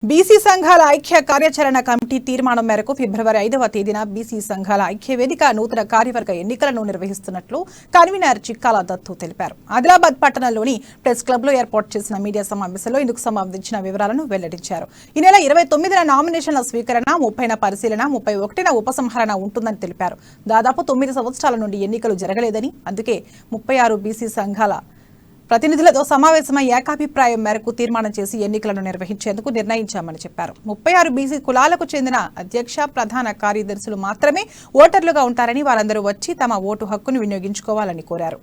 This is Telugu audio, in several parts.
బీసీ సంఘాల ఐక్య కార్యాచరణ కమిటీ తీర్మానం మేరకు ఫిబ్రవరి 5వ తేదీన బీసీ సంఘాల ఐక్య వేదిక నూతన కార్యవర్గ ఎన్నికలను నిర్వహిస్తున్నట్లు కన్వీనర్ చిక్కాల దత్తు తెలిపారు. ఆదిలాబాద్ పట్టణంలోని ప్రెస్ క్లబ్ లో ఏర్పాటు చేసిన మీడియా సమావేశంలో ఇందుకు సంబంధించిన వివరాలను వెల్లడించారు. ఈ నెల 29న నామినేషన్ల స్వీకరణ, 30న పరిశీలన, 31న ఉపసంహరణ ఉంటుందని తెలిపారు. దాదాపు 9 సంవత్సరాల నుండి ఎన్నికలు జరగలేదని, అందుకే 36 బీసీ సంఘాల ప్రతినిధులతో సమావేశమై ఏకాభిప్రాయం మేరకు తీర్మానం చేసి ఎన్నికలను నిర్వహించేందుకు నిర్ణయించామని చెప్పారు. 36 బీసీ కులాలకు చెందిన అధ్యక్ష, ప్రధాన కార్యదర్శులు మాత్రమే ఓటర్లుగా ఉంటారని, వారందరూ వచ్చి తమ ఓటు హక్కును వినియోగించుకోవాలని కోరారు.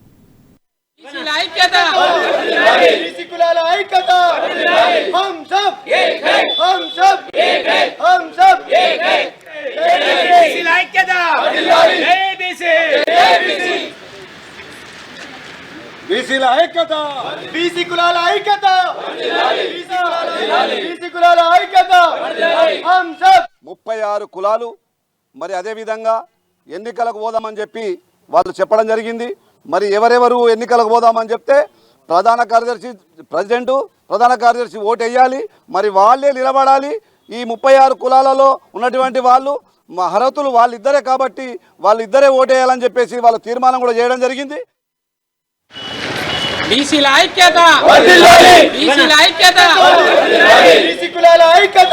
బీసీల ఐక్యత, బీసీ కులాల ఐక్యత, బీసీ కులాల ఐక్యత. 36 కులాలు మరి అదే విధంగా ఎన్నికలకు పోదామని చెప్పి వాళ్ళు చెప్పడం జరిగింది. మరి ఎవరెవరు ఎన్నికలకు పోదామని చెప్తే ప్రధాన కార్యదర్శి, ప్రెసిడెంట్, ప్రధాన కార్యదర్శి ఓటు వేయాలి. మరి వాళ్ళే నిలబడాలి. ఈ 36 కులాలలో ఉన్నటువంటి వాళ్ళు అర్హతలు వాళ్ళిద్దరే కాబట్టి వాళ్ళిద్దరే ఓటు వేయాలని చెప్పేసి వాళ్ళు తీర్మానం కూడా చేయడం జరిగింది. బీసీల ఐక్యత, బీసీల ఐక్యత, బీసీ కులాల ఐక్యత.